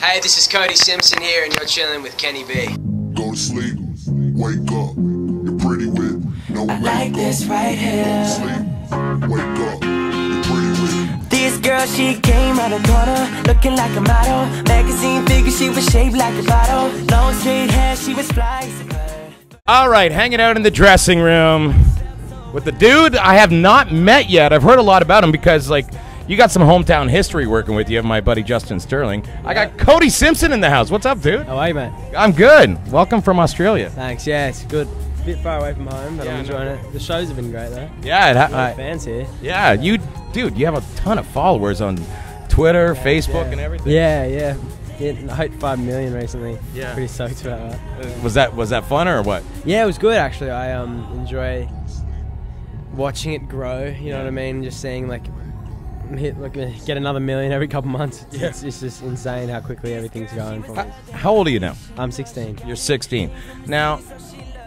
Hey, this is Cody Simpson here, and you're chilling with KennyB. Go to sleep, wake up, you're pretty with no makeup. I like this right here. Go to sleep, wake up, you're pretty with. This girl, she came out of corner, looking like a model. Magazine figure, she was shaped like a bottle. Long straight hair, she was fly. All right, hanging out in the dressing room with the dude I have not met yet. I've heard a lot about him because, like, you got some hometown history working with you, my buddy Justin Sterling. I got Cody Simpson in the house. What's up, dude? How are you, mate? I'm good. Welcome from Australia. Thanks. Yeah, it's good. A bit far away from home, but I'm enjoying it. The shows have been great, though. Yeah, fans here. Yeah, dude, you have a ton of followers on Twitter, Facebook, and everything. Yeah. I hit 5 million recently. Yeah. Pretty stoked about that. Was that fun or what? Yeah, it was good actually. I enjoy watching it grow. You know what I mean? Just seeing get another million every couple months. It's just insane how quickly everything's going for me. How old are you now? I'm 16. You're 16. Now,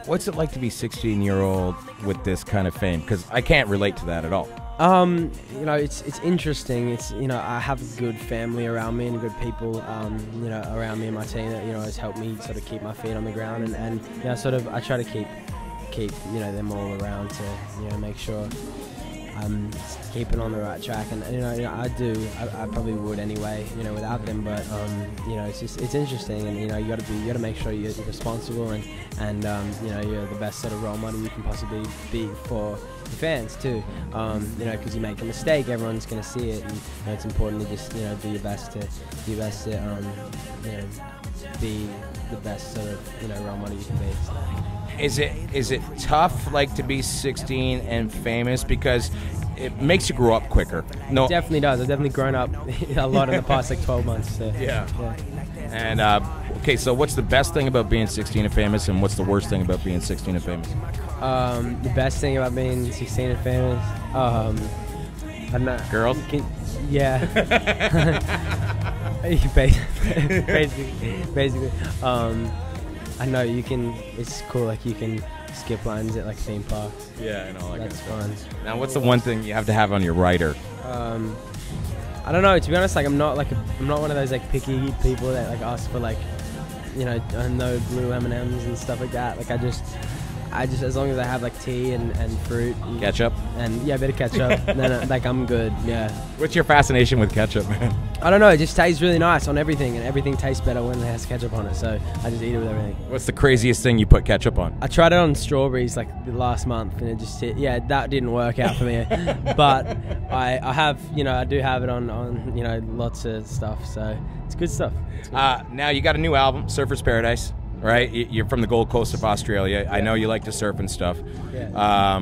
what's it like to be 16-year-old with this kind of fame? Because I can't relate to that at all. You know, it's interesting. It's, you know, I have a good family around me and good people, you know, around me and my team that, you know, has helped me sort of keep my feet on the ground and you know, sort of I try to keep you know, them all around to, you know, make sure I'm keeping on the right track, and you know I probably would anyway, you know, without them, but you know, it's interesting, and you know, you got to make sure you're responsible and you know, you're the best sort of role model you can possibly be for your fans too, you know, because you make a mistake, everyone's going to see it, and you know, it's important to just, you know, do your best to you know, be the best sort of, you know, role model you can be. So. Is it tough, like, to be 16 and famous, because it makes you grow up quicker? No, it definitely does. I've definitely grown up a lot in the past like 12 months. So. Yeah. And okay, so what's the best thing about being 16 and famous, and what's the worst thing about being 16 and famous? The best thing about being 16 and famous, I don't know. Girls? Yeah. basically. I know you can. It's cool. Like, you can skip lines at like theme parks. Yeah, I know. That's fun. Now, what's the one thing you have to have on your rider? I don't know. To be honest, like I'm not one of those like picky people that like ask for, like, you know, no blue M&Ms and stuff like that. Like I just as long as I have like tea and fruit, and ketchup, and yeah, a bit of ketchup, then like I'm good. Yeah. What's your fascination with ketchup, man? I don't know. It just tastes really nice on everything, and everything tastes better when it has ketchup on it. So I just eat it with everything. What's the craziest thing you put ketchup on? I tried it on strawberries like the last month, and it just yeah, that didn't work out for me. But I have, you know, I do have it on you know, lots of stuff. So it's good stuff. It's good. Now you got a new album, Surfer's Paradise. Right, you're from the Gold Coast of Australia. Yeah. I know you like to surf and stuff. Yeah.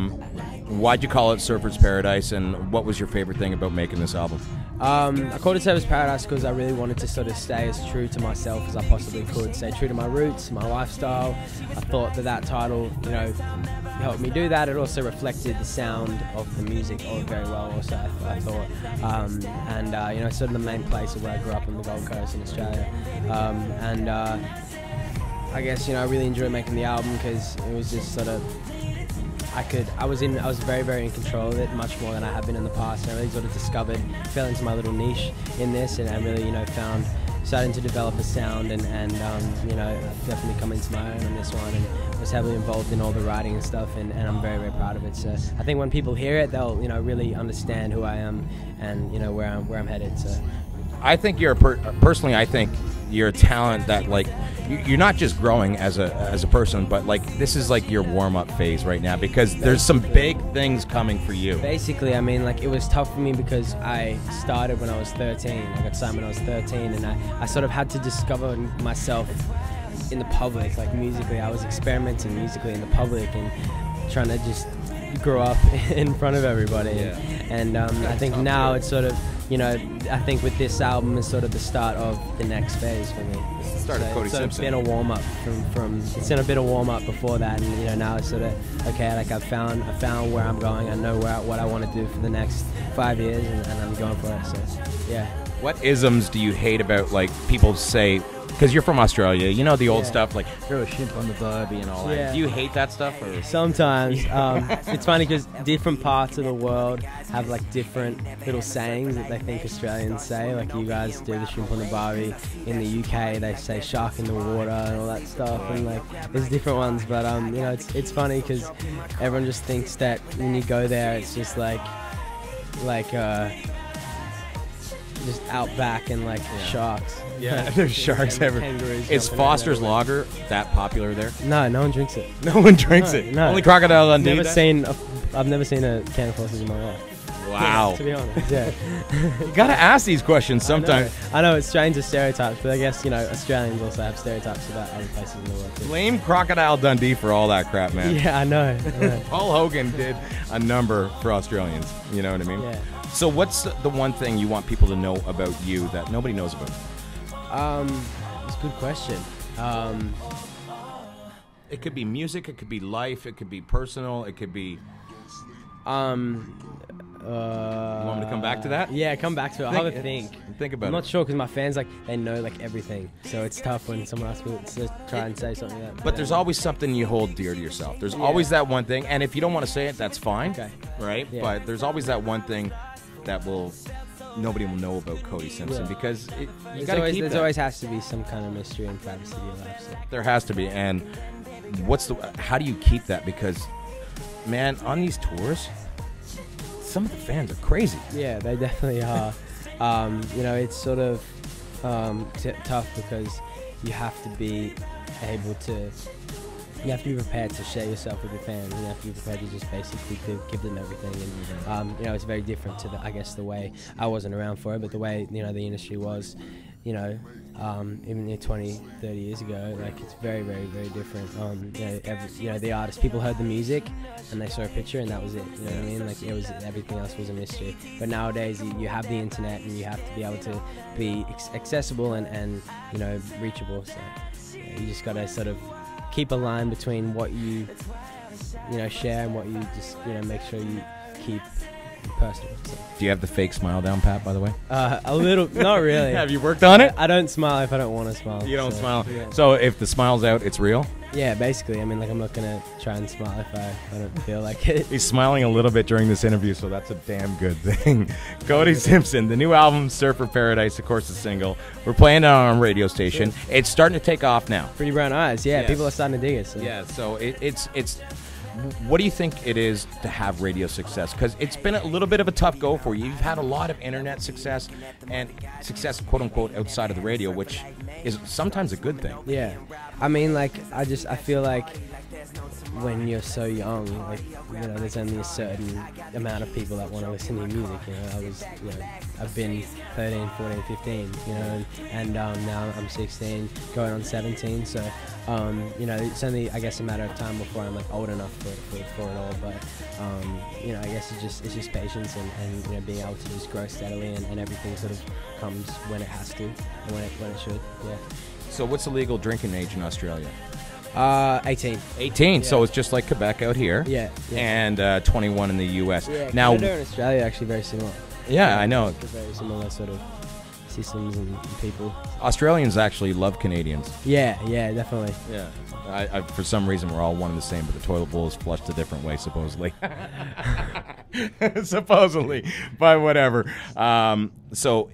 Why'd you call it Surfer's Paradise, and what was your favorite thing about making this album? I called it Surfer's Paradise because I really wanted to sort of stay as true to myself as I possibly could, stay true to my roots, my lifestyle. I thought that title, you know, helped me do that. It also reflected the sound of the music very well also, I thought. You know, sort of the main place where I grew up on the Gold Coast in Australia. I guess, you know, I really enjoyed making the album because it was just sort of, I was very, very in control of it, much more than I have been in the past. And I really sort of fell into my little niche in this, and I really, you know, starting to develop a sound, and you know, I've definitely come into my own on this one, and was heavily involved in all the writing and stuff, and I'm very, very proud of it. So I think when people hear it, they'll, you know, really understand who I am, and you know, where I'm headed. So I think you're personally, I think you're a talent that, like, you're not just growing as a person, but like this is like your warm-up phase right now, because there's some big things coming for you. Basically, I mean, like, it was tough for me because I started when I was 13. I got signed when I was 13, and I sort of had to discover myself in the public, like musically. I was experimenting musically in the public and trying to just grow up in front of everybody. Yeah. And I think now it's sort of, you know, I think with this album is sort of the start of the next phase for me. It's the start of Cody Simpson. It's been a warm up it's been a bit of warm up before that, and you know, now it's sort of okay. Like I found where I'm going. I know what I want to do for the next 5 years, and I'm going for it. So yeah. What isms do you hate about, like, people say, because you're from Australia, you know the old stuff, like, throw a shimp on the barbie and all that. Do you hate that stuff? Or? Sometimes. It's funny because different parts of the world have, like, different little sayings that they think Australians say. Like, you guys do the shrimp on the barbie. In the UK, they say shark in the water and all that stuff. And, like, there's different ones. But, you know, it's funny because everyone just thinks that when you go there, it's just just out back and like sharks. Yeah, there's sharks everywhere. Is Foster's Lager that popular there? No, no one drinks it. No one drinks it. No. Only Crocodile Dundee. I've never seen a can of Foster's in my life. Wow. To be honest, yeah. You gotta ask these questions sometimes. I know it's strange to stereotypes, but I guess, you know, Australians also have stereotypes about other places in the world too. Blame Crocodile Dundee for all that crap, man. Yeah, I know. Paul Hogan did a number for Australians. You know what I mean? Yeah. So what's the one thing you want people to know about you that nobody knows about? It's a good question. It could be music, it could be life, it could be personal, it could be... you want me to come back to that? Yeah, come back to it. I'll have a think. Think about it. I'm not sure because my fans, like, they know, like, everything. So it's tough when someone asks me to try and say something like that. But there's always something you hold dear to yourself. There's always that one thing. And if you don't want to say it, that's fine. Okay. Right? Yeah. But there's always that one thing that nobody will know about Cody Simpson because you got to keep There that. always has to be some kind of mystery and privacy to your life. So. There has to be. And how do you keep that? Because, man, on these tours... some of the fans are crazy. Yeah, they definitely are. You know, it's sort of tough because you have to be able to... You have to be prepared to share yourself with your fans. You have to be prepared to just basically give them everything. And you know, it's very different to the way I wasn't around for it, but the way, you know, the industry was. You know, even 20, 30 years ago, like, it's very, very, very different. You know, the artists, people heard the music and they saw a picture and that was it. You know what I mean? Like, everything else was a mystery. But nowadays, you have the internet and you have to be able to be accessible and you know, reachable. So you just got to sort of keep a line between what you know, share and what you just, you know, make sure you keep personal. So. Do you have the fake smile down pat, by the way? A little, not really. Have you worked on it? I don't smile if I don't want to smile. You don't smile. Yeah. So if the smile's out, it's real? Yeah, basically. I mean, like, I'm not going to try and smile if I don't feel like it. He's smiling a little bit during this interview, so that's a damn good thing. Cody Simpson, the new album, Surfer Paradise, of course, the single. We're playing it on our radio station. It's starting to take off now. Pretty Brown Eyes, yeah. Yes. People are starting to dig it. So. Yeah, so it's what do you think it is to have radio success? Because it's been a little bit of a tough go for you. You've had a lot of internet success and success, quote unquote, outside of the radio, which is sometimes a good thing. Yeah, I mean, like, I feel like when you're so young, like, you know, there's only a certain amount of people that want to listen to your music. You know, I've been 13, 14, 15, you know, and now I'm 16, going on 17. So, you know, it's only, I guess, a matter of time before I'm, like, old enough for it all. But, you know, I guess it's just patience and you know, being able to just grow steadily and everything sort of comes when it has to and when it should. Yeah. So what's the legal drinking age in Australia? 18. 18, Yeah. so it's just like Quebec out here. Yeah. And 21 in the U.S. Yeah, now, Canada and Australia are actually very similar. yeah, I know. It's a very similar sort of systems and people. Australians actually love Canadians. Yeah, definitely. Yeah. I for some reason, we're all one and the same, but the toilet bowl is flushed a different way, supposedly. Supposedly, but whatever. So,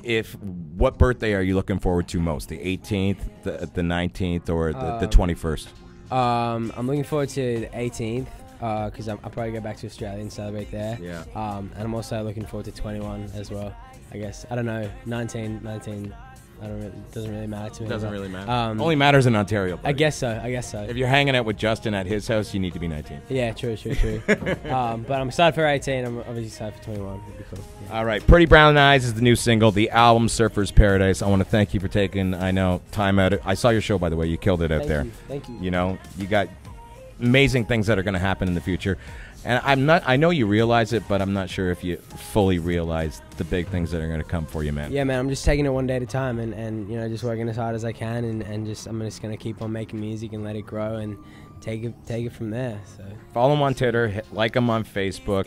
what birthday are you looking forward to most? The 18th, the 19th, or the 21st? I'm looking forward to the 18th because I'll probably go back to Australia and celebrate there. Yeah. And I'm also looking forward to 21 as well. I guess, I don't know, 19. It doesn't really matter to me. Doesn't really matter. Only matters in Ontario. Buddy. I guess so. If you're hanging out with Justin at his house, you need to be 19. Yeah, true. But I'm excited for 18. I'm obviously excited for 21. It'd be cool. Yeah. All right. Pretty Brown Eyes is the new single. The album, Surfer's Paradise. I want to thank you for taking, time out. I saw your show, by the way. You killed it out there. Thank you. You know, you got amazing things that are going to happen in the future. And I know you realize it, but I'm not sure if you fully realize the big things that are going to come for you, man. Yeah, man, I'm just taking it one day at a time and you know, just working as hard as I can and I'm just going to keep on making music and let it grow and take it from there. So Follow him on Twitter, like him on Facebook.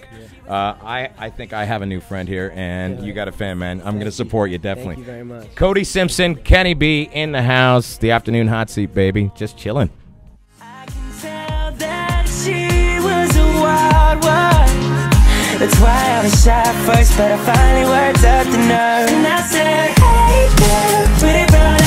I think I have a new friend here, and you got a fan, man. I'm going to support you, definitely. Thank you very much. Cody Simpson, KennyB in the house, the afternoon hot seat, baby. Just chilling. I can tell that she was a wild one. That's why I was shy at first, but I finally worked up the nerve. And I said, hey, girl, pretty brown